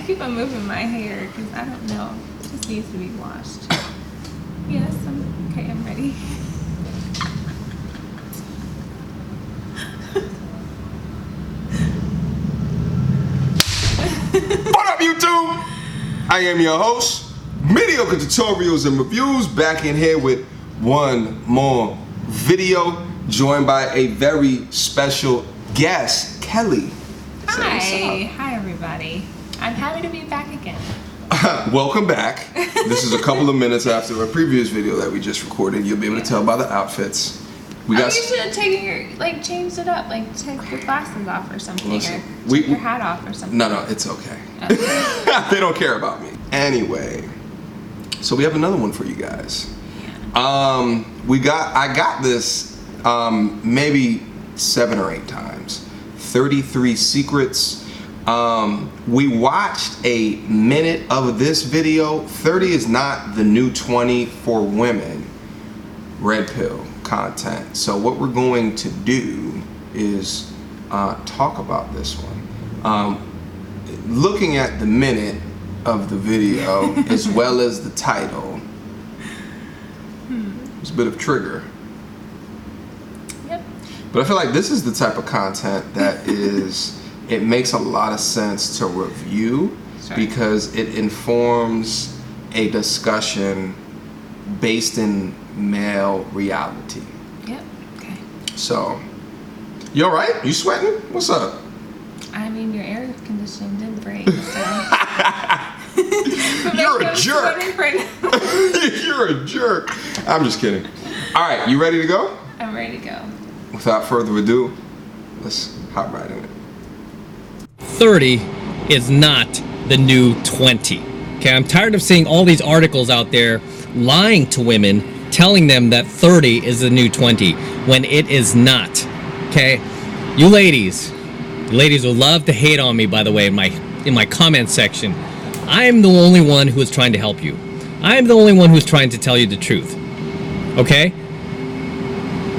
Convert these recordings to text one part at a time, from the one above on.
keep on moving my hair because I don't know. It just needs to be washed. Yes, I'm ready. What up, YouTube? I am your host, Mediocre Tutorials and Reviews, back in here with one more video, joined by a very special guest, Kelley. Hi everybody. I'm happy to be back again. Welcome back. This is a couple of minutes after a previous video that we just recorded. You'll be able to tell by the outfits. You should have taken your, changed it up, take your glasses off or something, Listen, or take your hat off or something. No, it's okay. They don't care about me. Anyway, so we have another one for you guys. I got this maybe 7 or 8 times. 33 Secrets. We watched a minute of this video. 30 is not the new 20 for women. Red pill content. So what we're going to do is talk about this one. Looking at the minute of the video as well as the title, it's a bit of trigger. Yep. But I feel like this is the type of content that it makes a lot of sense to review. Sure. Because it informs a discussion based in male reality. Yep. Okay. So, you all right? You sweating? What's up? I mean, your air conditioning did break, so. You're a jerk. You're a jerk. I'm just kidding. All right, you ready to go? I'm ready to go. Without further ado, let's hop right in it. 30 is not the new 20. Okay, I'm tired of seeing all these articles out there lying to women, telling them that 30 is the new 20 when it is not. Okay, you ladies will love to hate on me, by the way, in my comment section. I am the only one who is trying to help you. I am the only one who's trying to tell you the truth. Okay?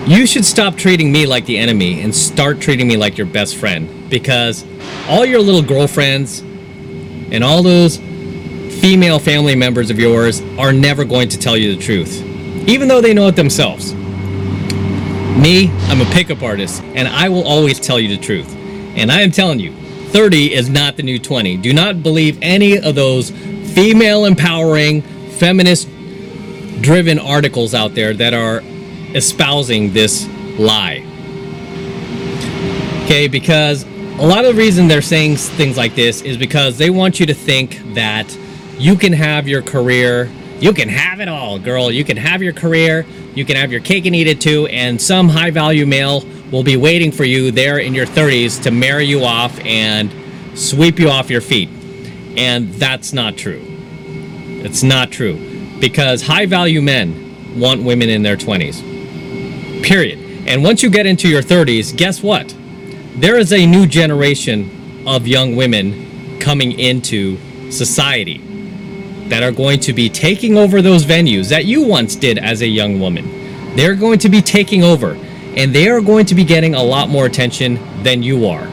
You should stop treating me like the enemy and start treating me like your best friend, because all your little girlfriends and all those female family members of yours are never going to tell you the truth, even though they know it themselves. Me, I'm a pickup artist, and I will always tell you the truth. And I am telling you, 30 is not the new 20. Do not believe any of those female empowering, feminist driven articles out there that are espousing this lie. Okay, because a lot of the reason they're saying things like this is because they want you to think that you can have your career, you can have it all, girl. You can have your career, you can have your cake and eat it too, and some high value male will be waiting for you there in your 30s to marry you off and sweep you off your feet. And that's not true. It's not true, because high value men want women in their 20s. Period. And once you get into your 30s, guess what? There is a new generation of young women coming into society that are going to be taking over those venues that you once did as a young woman. They're going to be taking over, and they are going to be getting a lot more attention than you are.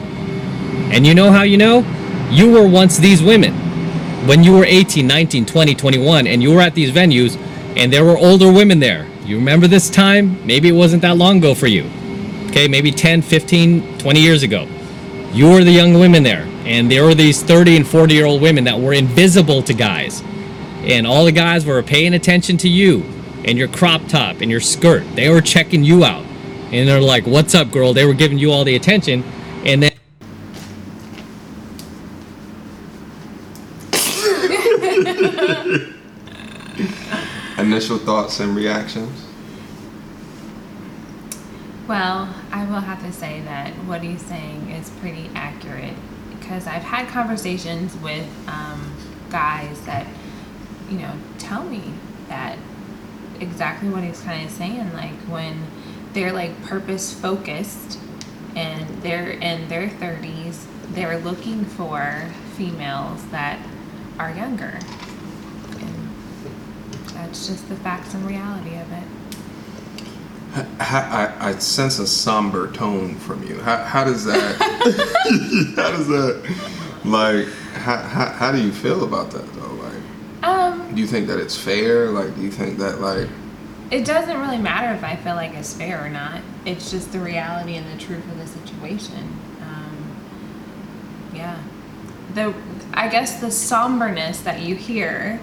And you know how you know? You were once these women. When you were 18, 19, 20, 21, and you were at these venues, and there were older women there. You remember this time? Maybe it wasn't that long ago for you. Okay, maybe 10, 15, 20 years ago. You were the young women there, and there were these 30 and 40-year-old women that were invisible to guys. And all the guys were paying attention to you and your crop top and your skirt. They were checking you out. And they're like, what's up, girl? They were giving you all the attention. And then Initial thoughts and reactions? Well, I will have to say that what he's saying is pretty accurate, because I've had conversations with guys that, tell me that exactly what he's kind of saying. Like, when they're purpose focused and they're in their 30s, they're looking for females that are younger. And that's just the facts and reality of it. I sense a somber tone from you. How does that? How does that? How do you feel about that though? Like, do you think that it's fair? Like, do you think that like? It doesn't really matter if I feel like it's fair or not. It's just the reality and the truth of the situation. Yeah. I guess the somberness that you hear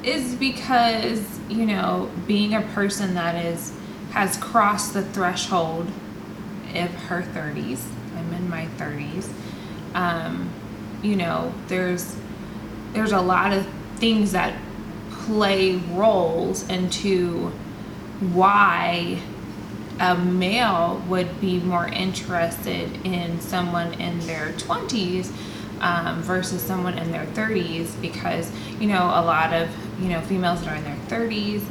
is because, you know, being a person that has crossed the threshold of her 30s, I'm in my 30s, you know, there's a lot of things that play roles into why a male would be more interested in someone in their 20s versus someone in their 30s, because, you know, a lot of, you know, females that are in their 30s,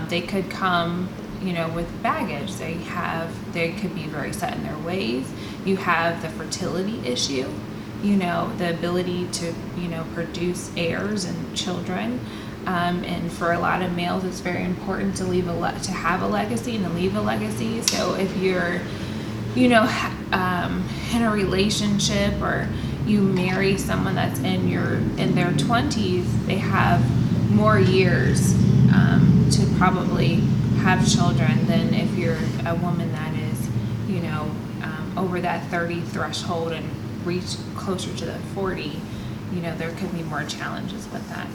they could come, you know, with baggage. They could be very set in their ways. You have the fertility issue, you know, the ability to, you know, produce heirs and children. And for a lot of males, it's very important to have a legacy and to leave a legacy. So if you're, you know, in a relationship, or you marry someone that's in their 20s, they have more years to probably have children than if you're a woman that is, you know, over that 30 threshold and reach closer to the 40. You know, there could be more challenges with that.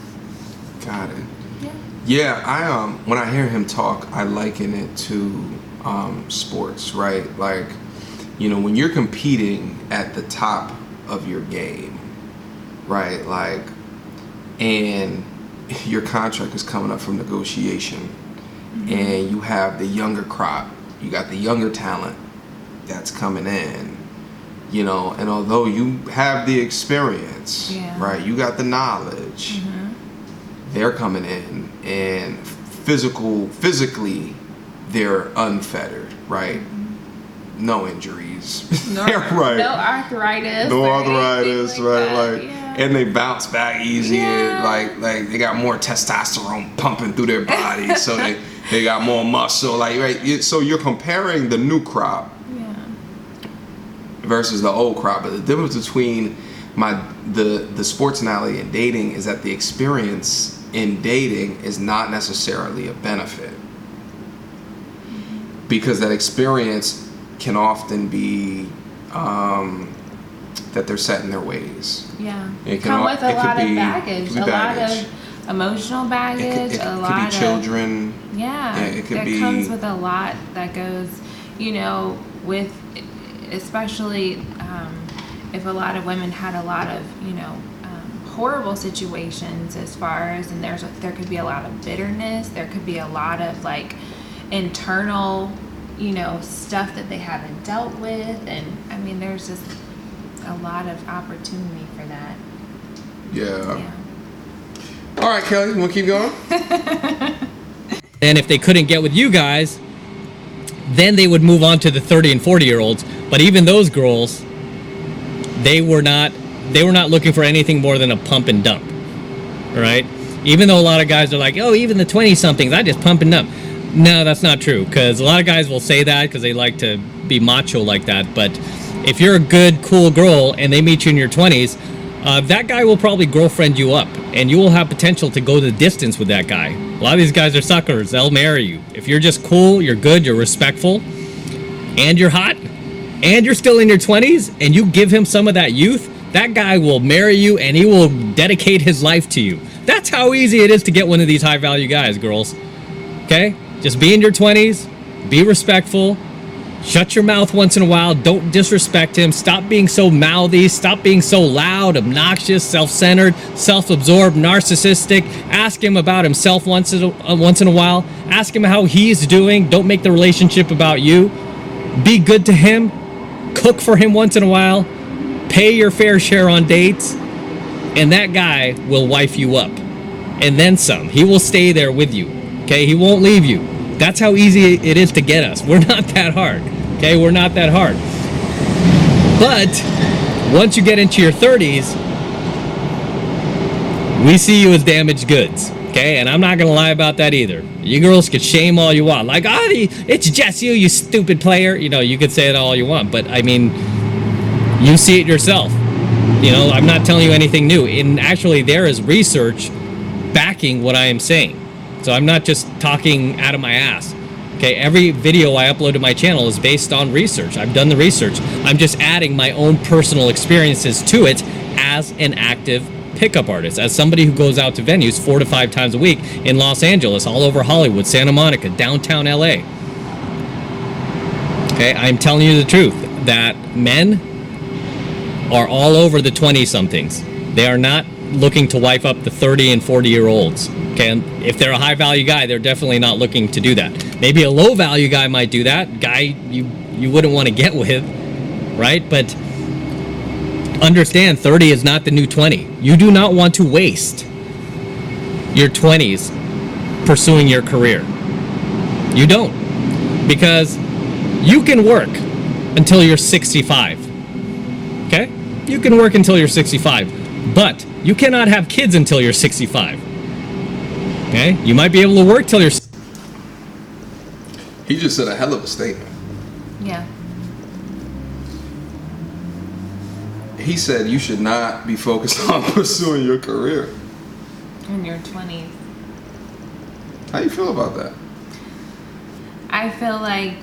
Got it. Yeah. Yeah, I when I hear him talk, I liken it to sports, right? Like, you know, when you're competing at the top of your game, right? Like, and your contract is coming up for negotiation, and you have the younger crop, you got the younger talent that's coming in, you know, and although you have the experience, right, you got the knowledge, they're coming in, and physically they're unfettered, right? No injuries, right? No arthritis, right? That. And they bounce back easy, and like they got more testosterone pumping through their body, so they got more muscle, like, right? So you're comparing the new crop versus the old crop, but the difference between the sports analogy and dating is that the experience in dating is not necessarily a benefit, because that experience can often be that they're set in their ways. Yeah, it come with a lot of baggage, a lot of emotional baggage, it could be children. It comes with a lot that goes, you know, with, especially if a lot of women had a lot of, you know, horrible situations, as far as, and there could be a lot of bitterness, there could be a lot of like internal, you know, stuff that they haven't dealt with, and I mean, there's just a lot of opportunity for that. Yeah. All right, Kelley, you want to keep going? And if they couldn't get with you guys, then they would move on to the 30 and 40-year-olds. But even those girls, they were not looking for anything more than a pump and dump, right? Even though a lot of guys are like, oh, even the 20-somethings, I just pump and dump. No, that's not true, because a lot of guys will say that because they like to be macho like that. But if you're a good, cool girl and they meet you in your 20s, that guy will probably girlfriend you up, and you will have potential to go the distance with that guy. A lot of these guys are suckers. They'll marry you. If you're just cool, you're good, you're respectful, and you're hot, and you're still in your 20s, and you give him some of that youth, that guy will marry you, and he will dedicate his life to you. That's how easy it is to get one of these high-value guys, girls. Okay? Just be in your 20s, be respectful, shut your mouth once in a while, don't disrespect him, stop being so mouthy, stop being so loud, obnoxious, self-centered, self-absorbed, narcissistic. Ask him about himself once in a while. Ask him how he's doing. Don't make the relationship about you. Be good to him. Cook for him once in a while. Pay your fair share on dates. And that guy will wife you up. And then some. He will stay there with you. Okay? He won't leave you. That's how easy it is to get us. We're not that hard. Okay? We're not that hard. But once you get into your 30s, we see you as damaged goods. Okay? And I'm not going to lie about that either. You girls could shame all you want. Like, oh, it's just you stupid player. You know, you could say it all you want. But, I mean, you see it yourself. You know, I'm not telling you anything new. And actually, there is research backing what I am saying. So I'm not just talking out of my ass. Okay, every video I upload to my channel is based on research. I've done the research. I'm just adding my own personal experiences to it as an active pickup artist, as somebody who goes out to venues 4 to 5 times a week in Los Angeles, all over Hollywood, Santa Monica, downtown LA. Okay, I'm telling you the truth that men are all over the 20-somethings. They are not looking to wife up the 30 and 40-year-olds. Okay, and if they're a high-value guy, they're definitely not looking to do that. Maybe a low-value guy might do that. Guy you wouldn't want to get with, right? But understand, 30 is not the new 20. You do not want to waste your 20s pursuing your career. You don't. Because you can work until you're 65. Okay? You can work until you're 65. But you cannot have kids until you're 65. Okay? You might be able to work till you're... He just said a hell of a statement. Yeah. He said you should not be focused on pursuing your career. In your 20s. How you feel about that? I feel like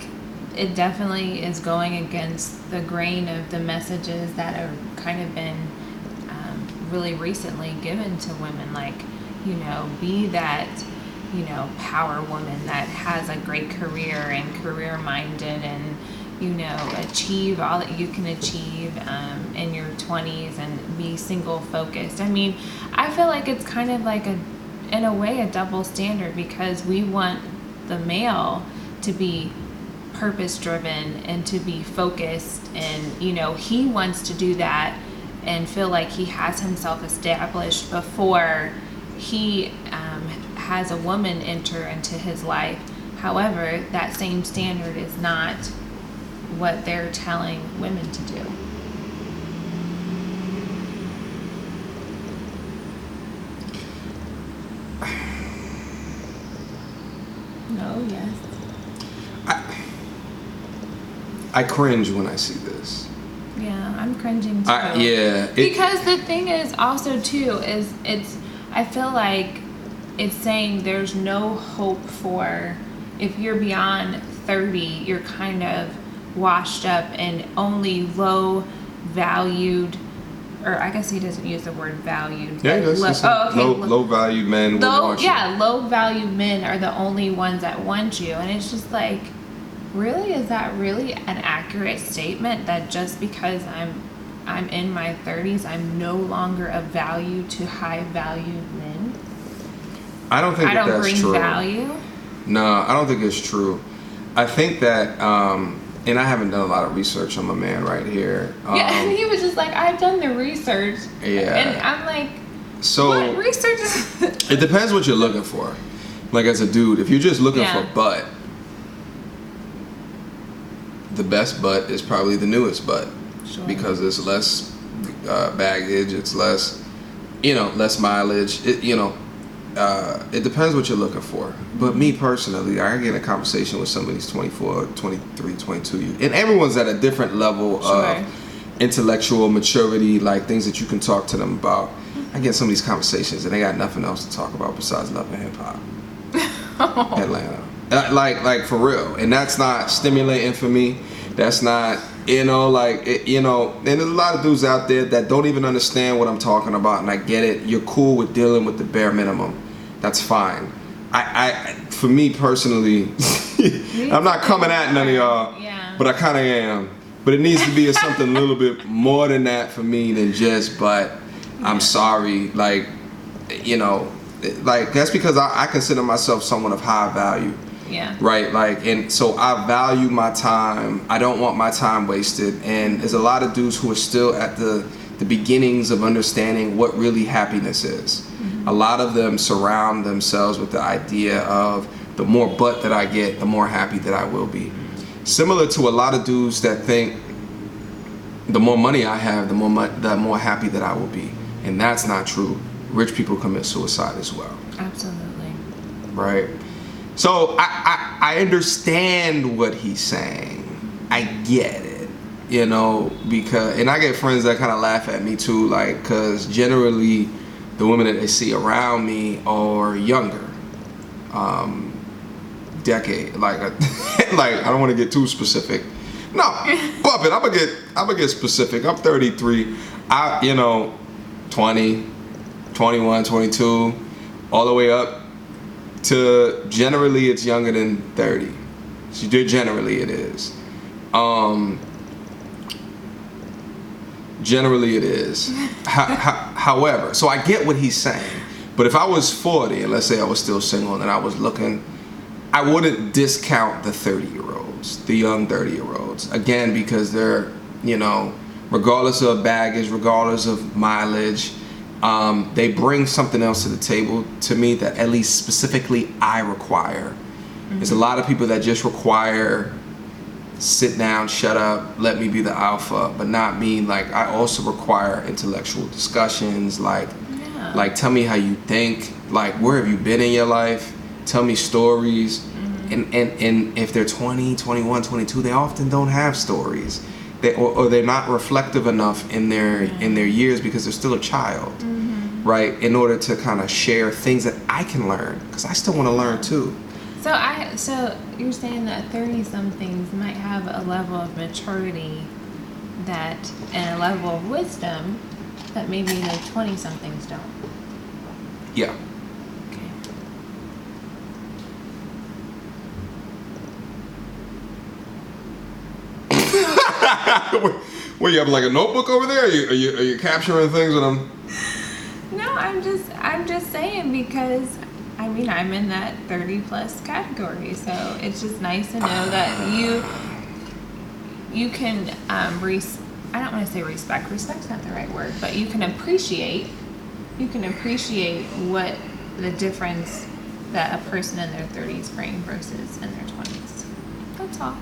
it definitely is going against the grain of the messages that have kind of been really recently given to women. Like, you know, be that, you know, power woman that has a great career and career minded and, you know, achieve all that you can achieve in your 20s and be single focused. I mean, I feel like it's kind of like in a way, a double standard, because we want the male to be purpose driven and to be focused, and, you know, he wants to do that and feel like he has himself established before he has a woman enter into his life. However, that same standard is not what they're telling women to do. No, yes. I cringe when I see this. Yeah, I'm cringing too. Yeah. Because the thing is also too is I feel like it's saying there's no hope for, if you're beyond 30, you're kind of washed up and only low valued, or I guess he doesn't use the word valued. Yeah, that's low valued men. Low valued men are the only ones that want you, and it's just like, really, is that really an accurate statement, that just because I'm in my 30s, I'm no longer of value to high valued men? I don't think that's bring true. Value. No, I don't think it's true. I think that, and I haven't done a lot of research on my man right here. Yeah, and he was just like, I've done the research. Yeah. And I'm like, so what research is it depends what you're looking for. Like, as a dude, if you're just looking for butt, the best butt is probably the newest butt. Sure. Because it's less baggage, it's less, less mileage. It depends what you're looking for. But me personally, I get in a conversation with somebody who's 24, 23, 22, and everyone's at a different level of intellectual maturity, like things that you can talk to them about. I get some of these conversations and they got nothing else to talk about besides love and hip hop. Atlanta. Like for real. And that's not stimulating for me. That's not, and there's a lot of dudes out there that don't even understand what I'm talking about, and I get it. You're cool with dealing with the bare minimum. That's fine. For me personally, I'm not coming at none of y'all, but I kind of am. But it needs to be something a little bit more than that for me than just, but I'm sorry. Like, that's because I consider myself someone of high value. Yeah. Right, and so I value my time. I don't want my time wasted. And there's a lot of dudes who are still at the beginnings of understanding what really happiness is. Mm-hmm. A lot of them surround themselves with the idea of, the more butt that I get, the more happy that I will be. Similar to a lot of dudes that think the more money I have, the more happy that I will be. And that's not true. Rich people commit suicide as well. Absolutely. Right? So I understand what he's saying. I get it. you know, because, and I get friends that kind of laugh at me too, like, because generally the women that they see around me are younger, decade, like, like, I don't want to get too specific. No, bump it. I'm gonna get specific. I'm 33. You know, 20, 21, 22, all the way up to, generally it's younger than 30. So generally it is. Generally it is. However, so I get what he's saying. But if I was 40 and let's say I was still single and I was looking, I wouldn't discount the 30-year-olds, the young 30-year-olds. Again, because they're, you know, regardless of baggage, regardless of mileage, they bring something else to the table to me that at least specifically I require. There's a lot of people that just require sit down, shut up, let me be the alpha, but not me. Like, I also require intellectual discussions, like tell me how you think, like, where have you been in your life, tell me stories. And if they're 20, 21, 22, they often don't have stories. Or they're not reflective enough in their years because they're still a child, right? In order to kind of share things that I can learn, because I still want to learn too. So you're saying that 30-somethings might have a level of maturity and a level of wisdom that maybe the 20-somethings don't. Yeah. What, you have like a notebook over there? Are you capturing things that I'm? No, I'm just saying, because I mean, I'm in that 30+ category, so it's just nice to know that you can I don't want to say respect. Respect's not the right word, but you can appreciate what the difference that a person in their 30s bring versus in their 20s. That's all.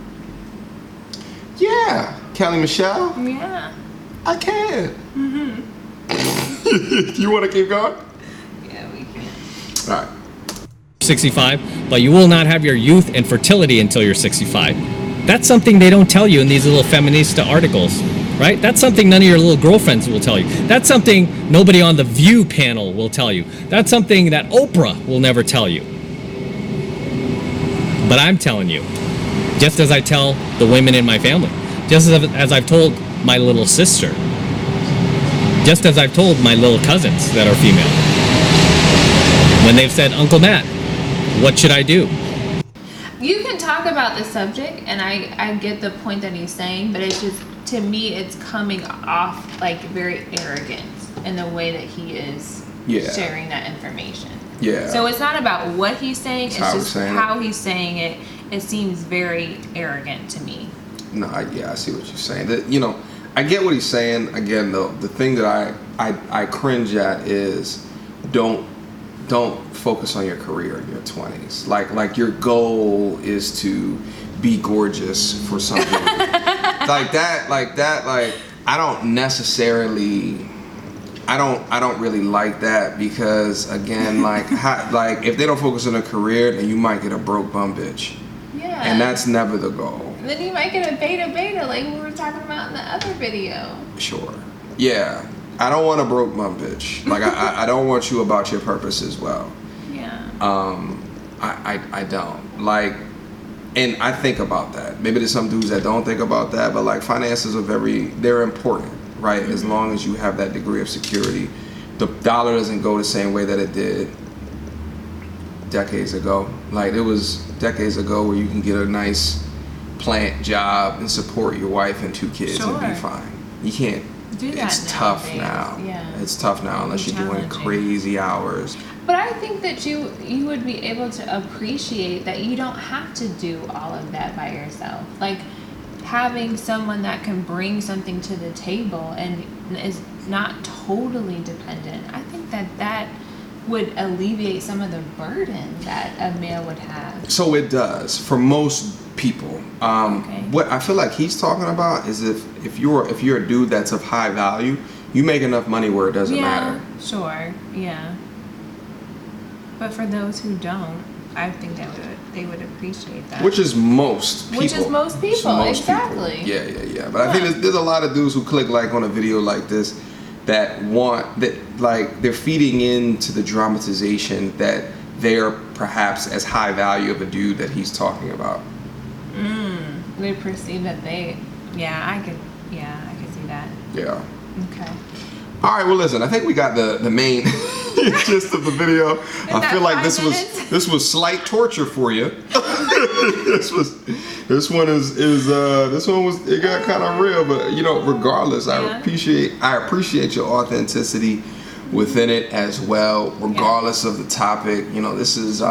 Yeah, Kelley Michelle. Yeah. I can. You want to keep going? Yeah, we can. All right. 65, but you will not have your youth and fertility until you're 65. That's something they don't tell you in these little feminista articles, right? That's something none of your little girlfriends will tell you. That's something nobody on the View panel will tell you. That's something that Oprah will never tell you. But I'm telling you, just as I tell the women in my family, just as I've told my little sister, just as I've told my little cousins that are female, when they've said, Uncle Matt, what should I do? You can talk about the subject, and I get the point that he's saying, but it's just, to me, it's coming off like very arrogant in the way that he is sharing that information. Yeah. So it's not about what he's saying, it's just how he's saying it. It seems very arrogant to me. No, I see what you're saying. That, you know, I get what he's saying. Again, though, the thing that I cringe at is don't focus on your career in your 20s. Like your goal is to be gorgeous for something like that. Like I don't really like that, because again, like if they don't focus on a career, then you might get a broke bum bitch. Yeah. And that's never the goal. Then you might get a beta like we were talking about in the other video. Sure. Yeah. I don't want a broke bum bitch. Like I don't want you about your purpose as well. Yeah. I don't. Like, and I think about that. Maybe there's some dudes that don't think about that, but like finances they're important, right? As long as you have that degree of security. The dollar doesn't go the same way that it did decades ago. Like, it was decades ago where you can get a nice plant job and support your wife and 2 kids and be fine. You can't do that. It's tough nowadays. now. Yeah. It's tough now unless you're doing crazy hours. But I think that you would be able to appreciate that you don't have to do all of that by yourself. Like, having someone that can bring something to the table and is not totally dependent, I think that would alleviate some of the burden that a male would have. So it does for most people. What I feel like he's talking about is if you're a dude that's of high value, you make enough money where it doesn't matter. Sure, yeah. But for those who don't, I think they would appreciate that. Which is most people. Which is most people, exactly. People. Yeah. But I think there's a lot of dudes who click like on a video like this that like they're feeding into the dramatization that they're perhaps as high value of a dude that he's talking about. They perceive that I could see that. Yeah. Okay. All right, well listen, I think we got the main gist of the video. I feel like this was slight torture for you. this one it got kind of real, but you know, regardless, I appreciate your authenticity within it as well, regardless of the topic. You know, this is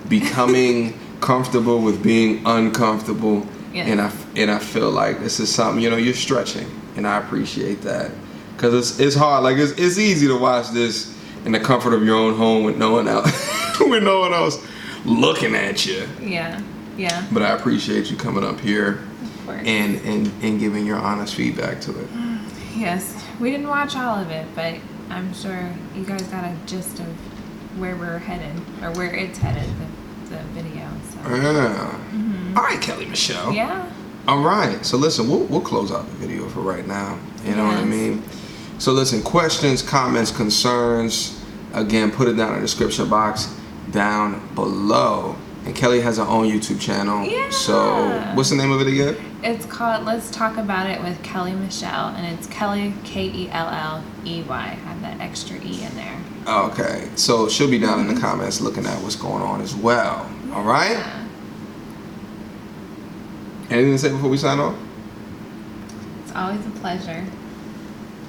becoming comfortable with being uncomfortable. Yeah. And I feel like this is something, you know, you're stretching, and I appreciate that, because it's hard. Like it's easy to watch this in the comfort of your own home with no one else looking at you. Yeah. But I appreciate you coming up here of course. and giving your honest feedback to it. Yes, we didn't watch all of it, but I'm sure you guys got a gist of where we're headed, or where it's headed, the video. So. Yeah. All right, Kelley Michelle. Yeah. All right. So listen, we'll close out the video for right now. You know what I mean? So listen, questions, comments, concerns, again, put it down in the description box down below. And Kelley has her own YouTube channel. Yeah. So what's the name of it again? It's called Let's Talk About It with Kelley Michelle, and it's Kelley, Kelley. Have that extra E in there. Okay. So she'll be down in the comments looking at what's going on as well. All right? Yeah. Anything to say before we sign off? It's always a pleasure.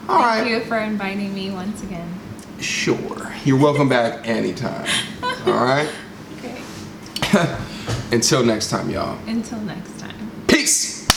Thank you for inviting me once again. Sure. You're welcome back anytime. All right? Okay. Until next time, y'all. Until next time.